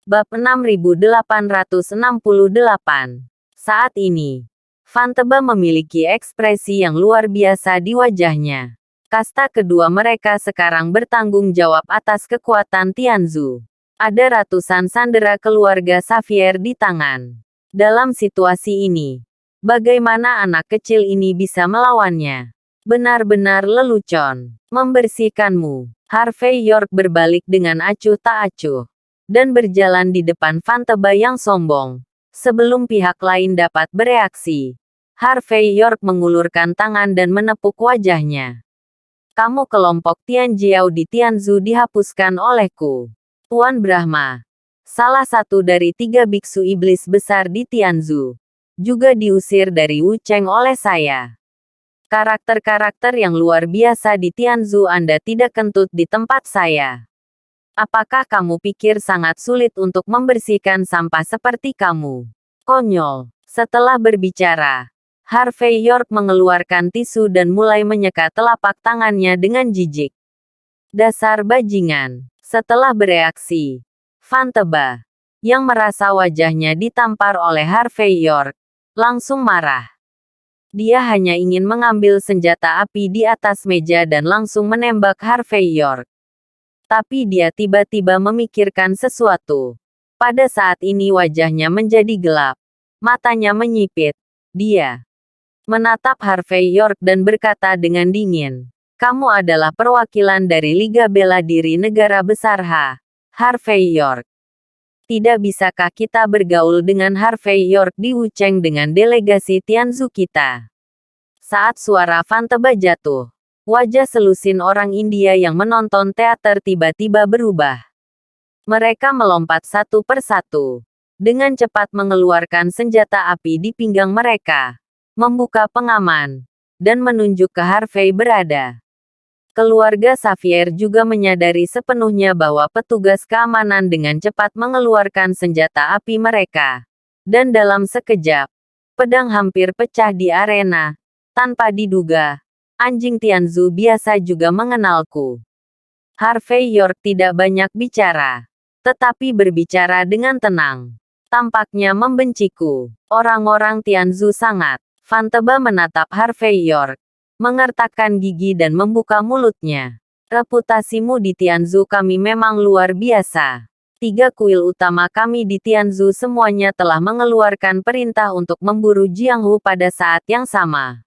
Bab 6868. Saat ini, Van Teba memiliki ekspresi yang luar biasa di wajahnya. Kasta kedua mereka sekarang bertanggung jawab atas kekuatan Tianzu. Ada ratusan sandera keluarga Xavier di tangan. Dalam situasi ini, bagaimana anak kecil ini bisa melawannya? Benar-benar lelucon. Membersihkanmu. Harvey York berbalik dengan acuh tak acuh dan berjalan di depan Van Teba yang sombong. Sebelum pihak lain dapat bereaksi, Harvey York mengulurkan tangan dan menepuk wajahnya. Kamu kelompok Tianjiao di Tianzu dihapuskan olehku. Tuan Brahma, salah satu dari 3 biksu iblis besar di Tianzu, juga diusir dari Wu Cheng oleh saya. Karakter-karakter yang luar biasa di Tianzu Anda tidak kentut di tempat saya. Apakah kamu pikir sangat sulit untuk membersihkan sampah seperti kamu? Konyol. Setelah berbicara, Harvey York mengeluarkan tisu dan mulai menyeka telapak tangannya dengan jijik. Dasar bajingan. Setelah bereaksi, Van Teba, yang merasa wajahnya ditampar oleh Harvey York, langsung marah. Dia hanya ingin mengambil senjata api di atas meja dan langsung menembak Harvey York. Tapi dia tiba-tiba memikirkan sesuatu. Pada saat ini wajahnya menjadi gelap. Matanya menyipit. Dia menatap Harvey York dan berkata dengan dingin, kamu adalah perwakilan dari Liga Bela Diri Negara Besar Harvey York. Tidak bisakah kita bergaul dengan Harvey York di Wucheng dengan delegasi Tianzu kita? Saat suara Van Teba jatuh, wajah selusin orang India yang menonton teater tiba-tiba berubah. Mereka melompat satu persatu. Dengan cepat mengeluarkan senjata api di pinggang mereka. Membuka pengaman. Dan menunjuk ke Harvey berada. Keluarga Xavier juga menyadari sepenuhnya bahwa petugas keamanan dengan cepat mengeluarkan senjata api mereka. Dan dalam sekejap, pedang hampir pecah di arena. Tanpa diduga, anjing Tianzu biasa juga mengenalku. Harvey York tidak banyak bicara, tetapi berbicara dengan tenang. Tampaknya membenciku. Orang-orang Tianzu sangat. Van Teba menatap Harvey York, mengertakkan gigi dan membuka mulutnya. Reputasimu di Tianzu kami memang luar biasa. 3 kuil utama kami di Tianzu semuanya telah mengeluarkan perintah untuk memburu Jianghu pada saat yang sama.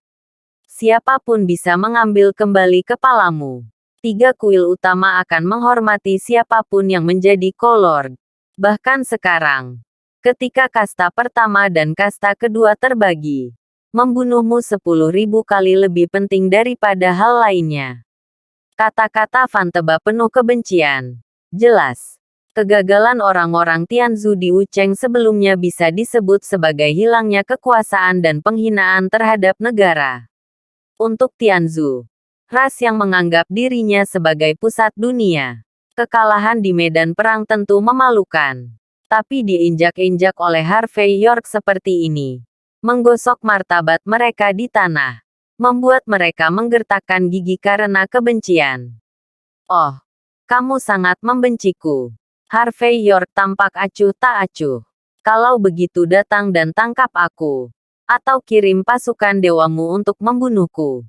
Siapapun bisa mengambil kembali kepalamu. 3 kuil utama akan menghormati siapapun yang menjadi Kolord. Bahkan sekarang, ketika kasta pertama dan kasta kedua terbagi, membunuhmu 10.000 kali lebih penting daripada hal lainnya. Kata-kata Van Teba penuh kebencian. Jelas. Kegagalan orang-orang Tianzu di Wucheng sebelumnya bisa disebut sebagai hilangnya kekuasaan dan penghinaan terhadap negara. Untuk Tianzu, ras yang menganggap dirinya sebagai pusat dunia, kekalahan di medan perang tentu memalukan. Tapi diinjak-injak oleh Harvey York seperti ini, menggosok martabat mereka di tanah, membuat mereka menggertakkan gigi karena kebencian. Oh, kamu sangat membenciku. Harvey York tampak acuh tak acuh. Kalau begitu datang dan tangkap aku. Atau kirim pasukan dewamu untuk membunuhku.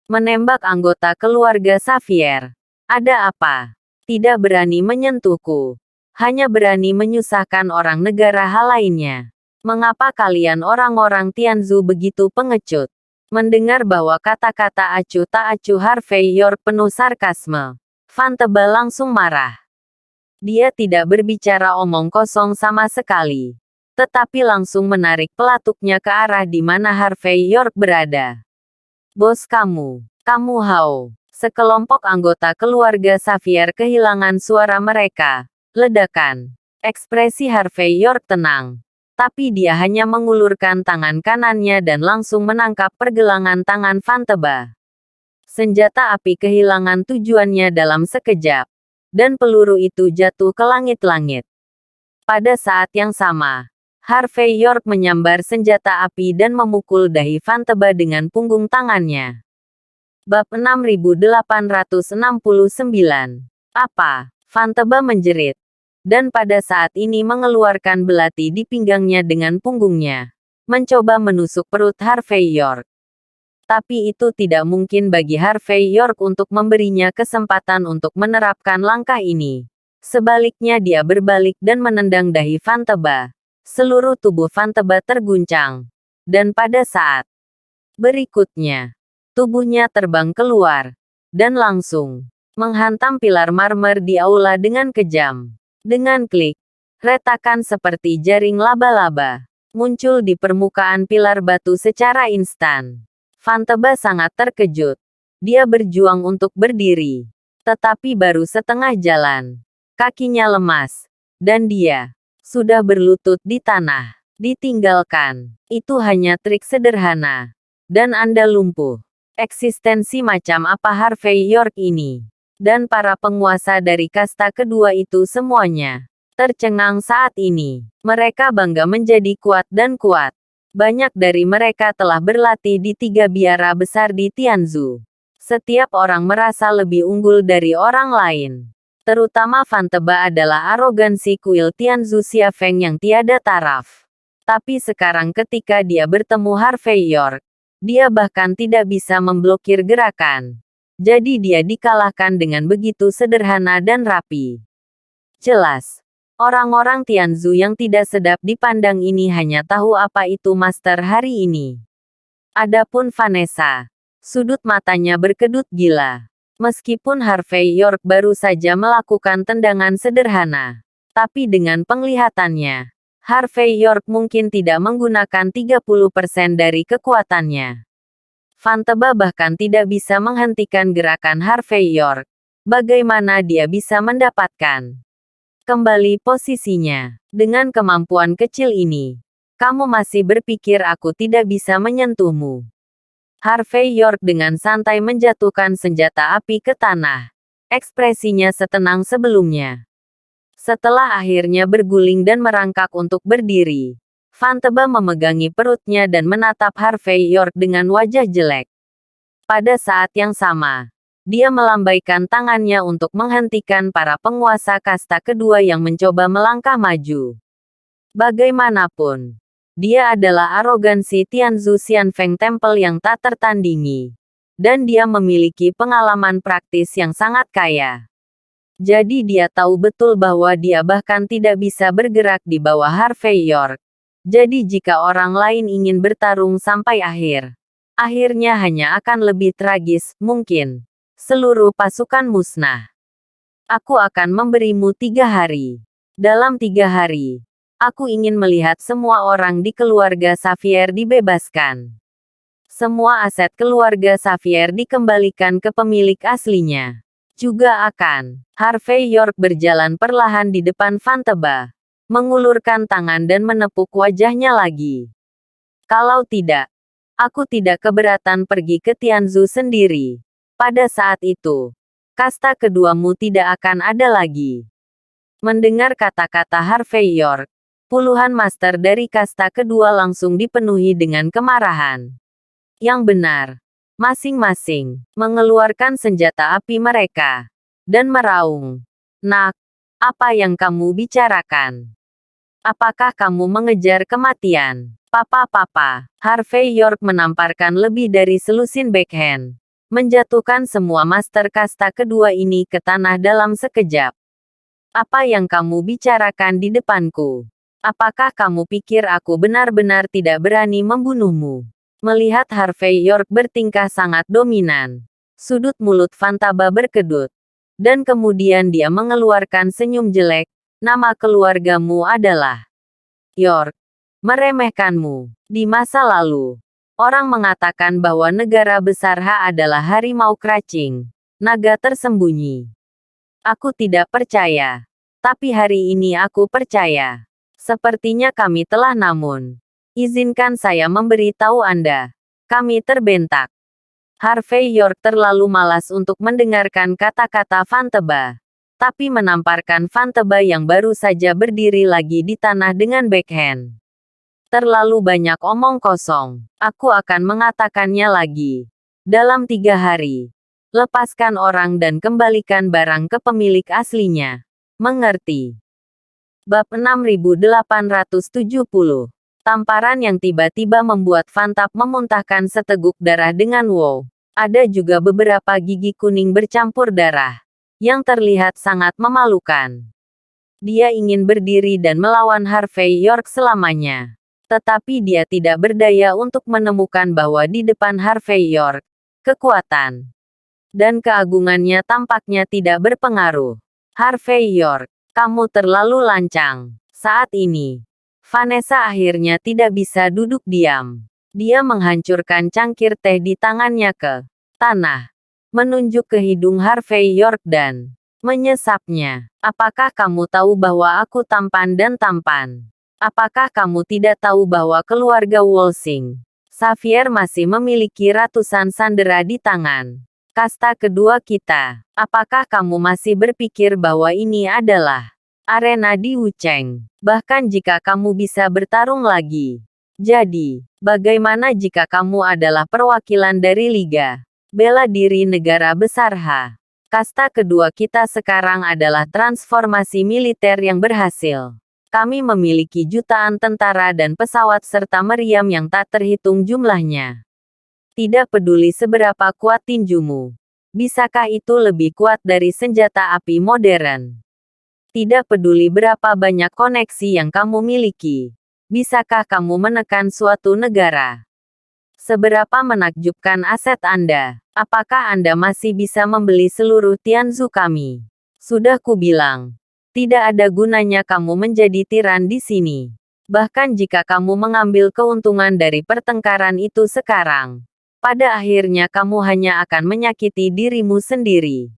Menembak anggota keluarga Xavier. Ada apa? Tidak berani menyentuhku. Hanya berani menyusahkan orang negara hal lainnya. Mengapa kalian orang-orang Tianzu begitu pengecut? Mendengar bahwa kata-kata acuh tak acuh Harvey York penuh sarkasme, Van Tebal langsung marah. Dia tidak berbicara omong kosong sama sekali, tetapi langsung menarik pelatuknya ke arah di mana Harvey York berada. Bos kamu Hao. Sekelompok anggota keluarga Xavier kehilangan suara mereka. Ledakan. Ekspresi Harvey York tenang. Tapi dia hanya mengulurkan tangan kanannya dan langsung menangkap pergelangan tangan Van Tebal. Senjata api kehilangan tujuannya dalam sekejap. Dan peluru itu jatuh ke langit-langit. Pada saat yang sama, Harvey York menyambar senjata api dan memukul dahi Van Tebal dengan punggung tangannya. Bab 6869. Apa? Van Tebal menjerit. Dan pada saat ini mengeluarkan belati di pinggangnya dengan punggungnya, mencoba menusuk perut Harvey York. Tapi itu tidak mungkin bagi Harvey York untuk memberinya kesempatan untuk menerapkan langkah ini. Sebaliknya dia berbalik dan menendang dahi Van Tebal. Seluruh tubuh Van Tebal terguncang. Dan pada saat berikutnya, tubuhnya terbang keluar. Dan langsung menghantam pilar marmer di aula dengan kejam. Dengan klik, retakan seperti jaring laba-laba muncul di permukaan pilar batu secara instan. Van Tebal sangat terkejut. Dia berjuang untuk berdiri. Tetapi baru setengah jalan. Kakinya lemas. Dan dia sudah berlutut di tanah. Ditinggalkan. Itu hanya trik sederhana. Dan Anda lumpuh. Eksistensi macam apa Harvey York ini? Dan para penguasa dari kasta kedua itu semuanya tercengang saat ini. Mereka bangga menjadi kuat dan kuat. Banyak dari mereka telah berlatih di 3 biara besar di Tianzu. Setiap orang merasa lebih unggul dari orang lain. Terutama Van Tebal adalah arogansi kuil Tianzu Xiafeng yang tiada taraf. Tapi sekarang ketika dia bertemu Harvey York, dia bahkan tidak bisa memblokir gerakan. Jadi dia dikalahkan dengan begitu sederhana dan rapi. Jelas. Orang-orang Tianzu yang tidak sedap dipandang ini hanya tahu apa itu master hari ini. Adapun Vanessa, sudut matanya berkedut gila. Meskipun Harvey York baru saja melakukan tendangan sederhana, tapi dengan penglihatannya, Harvey York mungkin tidak menggunakan 30% dari kekuatannya. Van Tebal bahkan tidak bisa menghentikan gerakan Harvey York. Bagaimana dia bisa mendapatkan kembali posisinya? Dengan kemampuan kecil ini, kamu masih berpikir aku tidak bisa menyentuhmu? Harvey York dengan santai menjatuhkan senjata api ke tanah. Ekspresinya setenang sebelumnya. Setelah akhirnya berguling dan merangkak untuk berdiri, Van Tebal memegangi perutnya dan menatap Harvey York dengan wajah jelek. Pada saat yang sama, dia melambaikan tangannya untuk menghentikan para penguasa kasta kedua yang mencoba melangkah maju. Bagaimanapun, dia adalah arogansi Tianzu Xianfeng Temple yang tak tertandingi. Dan dia memiliki pengalaman praktis yang sangat kaya. Jadi dia tahu betul bahwa dia bahkan tidak bisa bergerak di bawah Harvey York. Jadi jika orang lain ingin bertarung sampai akhir, akhirnya hanya akan lebih tragis, mungkin. Seluruh pasukan musnah. Aku akan memberimu 3 hari. Dalam 3 hari, aku ingin melihat semua orang di keluarga Xavier dibebaskan. Semua aset keluarga Xavier dikembalikan ke pemilik aslinya. juga akan. Harvey York berjalan perlahan di depan Fanteba, mengulurkan tangan dan menepuk wajahnya lagi. Kalau tidak, aku tidak keberatan pergi ke Tianzu sendiri. Pada saat itu, kasta keduamu tidak akan ada lagi. Mendengar kata-kata Harvey York, puluhan master dari kasta kedua langsung dipenuhi dengan kemarahan. Yang benar, masing-masing mengeluarkan senjata api mereka dan meraung. Nak, apa yang kamu bicarakan? Apakah kamu mengejar kematian? Papa, Harvey York menamparkan lebih dari selusin backhand, menjatuhkan semua master kasta kedua ini ke tanah dalam sekejap. Apa yang kamu bicarakan di depanku? Apakah kamu pikir aku benar-benar tidak berani membunuhmu? Melihat Harvey York bertingkah sangat dominan, sudut mulut Fantaba berkedut. Dan kemudian dia mengeluarkan senyum jelek. Nama keluargamu adalah York. Meremehkanmu. Di masa lalu, orang mengatakan bahwa negara besar H adalah harimau kerating, naga tersembunyi. Aku tidak percaya. Tapi hari ini aku percaya. Sepertinya kami telah namun. Izinkan saya memberitahu Anda. Kami terbentak. Harvey York terlalu malas untuk mendengarkan kata-kata Fanteba. Tapi menamparkan Fanteba yang baru saja berdiri lagi di tanah dengan backhand. Terlalu banyak omong kosong. Aku akan mengatakannya lagi. Dalam 3 hari. Lepaskan orang dan kembalikan barang ke pemilik aslinya. Mengerti? Bab 6870. Tamparan yang tiba-tiba membuat Fantap memuntahkan seteguk darah dengan wow. Ada juga beberapa gigi kuning bercampur darah, yang terlihat sangat memalukan. Dia ingin berdiri dan melawan Harvey York selamanya. Tetapi dia tidak berdaya untuk menemukan bahwa di depan Harvey York, kekuatan dan keagungannya tampaknya tidak berpengaruh. Harvey York, kamu terlalu lancang. Saat ini, Vanessa akhirnya tidak bisa duduk diam. Dia menghancurkan cangkir teh di tangannya ke tanah, menunjuk ke hidung Harvey York dan menyesapnya. Apakah kamu tahu bahwa aku tampan dan tampan? Apakah kamu tidak tahu bahwa keluarga Wolsing, Xavier masih memiliki ratusan sandera di tangan kasta kedua kita? Apakah kamu masih berpikir bahwa ini adalah arena di Wucheng? Bahkan jika kamu bisa bertarung lagi. Jadi, bagaimana jika kamu adalah perwakilan dari Liga Bela Diri Negara Besar H? Kasta kedua kita sekarang adalah transformasi militer yang berhasil. Kami memiliki jutaan tentara dan pesawat serta meriam yang tak terhitung jumlahnya. Tidak peduli seberapa kuat tinjumu. Bisakah itu lebih kuat dari senjata api modern? Tidak peduli berapa banyak koneksi yang kamu miliki. Bisakah kamu menekan suatu negara? Seberapa menakjubkan aset Anda? Apakah Anda masih bisa membeli seluruh Tianzu kami? Sudah kubilang, tidak ada gunanya kamu menjadi tiran di sini. Bahkan jika kamu mengambil keuntungan dari pertengkaran itu sekarang, pada akhirnya kamu hanya akan menyakiti dirimu sendiri.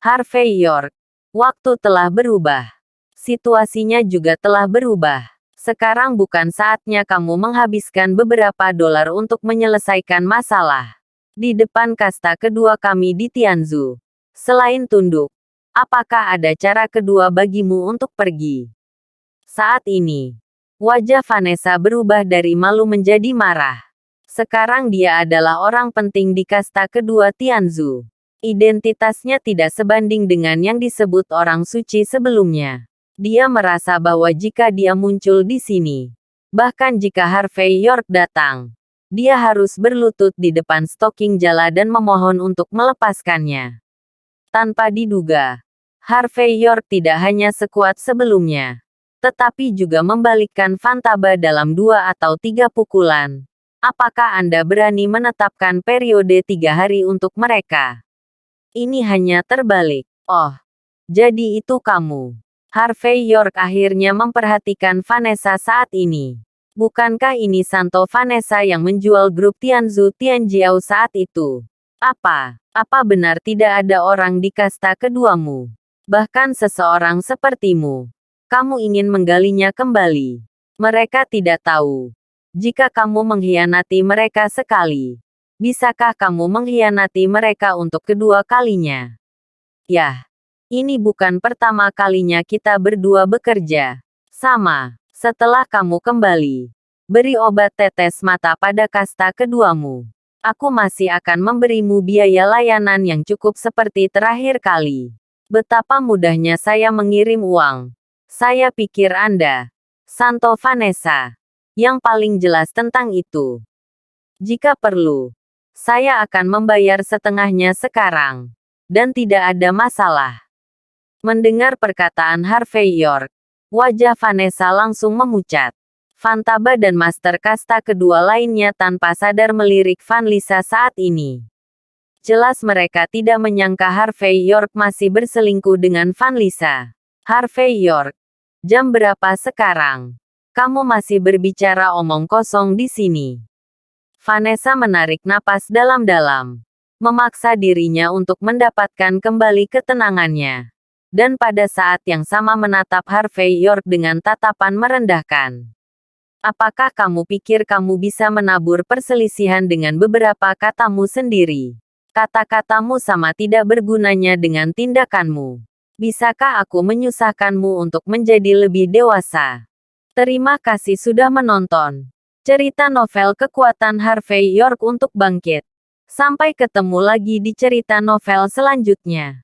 Harvey York, waktu telah berubah. Situasinya juga telah berubah. Sekarang bukan saatnya kamu menghabiskan beberapa dolar untuk menyelesaikan masalah di depan kasta kedua kami di Tianzu. Selain tunduk, apakah ada cara kedua bagimu untuk pergi? Saat ini, wajah Vanessa berubah dari malu menjadi marah. Sekarang dia adalah orang penting di kasta kedua Tianzu. Identitasnya tidak sebanding dengan yang disebut orang suci sebelumnya. Dia merasa bahwa jika dia muncul di sini, bahkan jika Harvey York datang, dia harus berlutut di depan Stocking Jala dan memohon untuk melepaskannya. Tanpa diduga, Harvey York tidak hanya sekuat sebelumnya, tetapi juga membalikkan Fantaba dalam 2 atau 3 pukulan. Apakah Anda berani menetapkan periode 3 hari untuk mereka? Ini hanya terbalik. Oh, jadi itu kamu. Harvey York akhirnya memperhatikan Vanessa saat ini. Bukankah ini Santo Vanessa yang menjual grup Tianzu Tianjiao saat itu? Apa benar tidak ada orang di kasta keduamu? Bahkan seseorang sepertimu. Kamu ingin menggalinya kembali. Mereka tidak tahu. Jika kamu mengkhianati mereka sekali, bisakah kamu mengkhianati mereka untuk kedua kalinya? Yah, ini bukan pertama kalinya kita berdua bekerja sama. Setelah kamu kembali, beri obat tetes mata pada kasta keduamu. Aku masih akan memberimu biaya layanan yang cukup seperti terakhir kali. Betapa mudahnya saya mengirim uang. Saya pikir Anda, Santo Vanessa, yang paling jelas tentang itu. Jika perlu, saya akan membayar setengahnya sekarang. Dan tidak ada masalah. Mendengar perkataan Harvey York, wajah Vanessa langsung memucat. Vantaba dan Master Kasta kedua lainnya tanpa sadar melirik Van Lisa saat ini. Jelas mereka tidak menyangka Harvey York masih berselingkuh dengan Van Lisa. Harvey York, jam berapa sekarang? Kamu masih berbicara omong kosong di sini. Vanessa menarik napas dalam-dalam, memaksa dirinya untuk mendapatkan kembali ketenangannya. Dan pada saat yang sama menatap Harvey York dengan tatapan merendahkan. Apakah kamu pikir kamu bisa menabur perselisihan dengan beberapa katamu sendiri? Kata-katamu sama tidak bergunanya dengan tindakanmu. Bisakah aku menyusahkanmu untuk menjadi lebih dewasa? Terima kasih sudah menonton. Cerita novel kekuatan Harvey York untuk bangkit. Sampai ketemu lagi di cerita novel selanjutnya.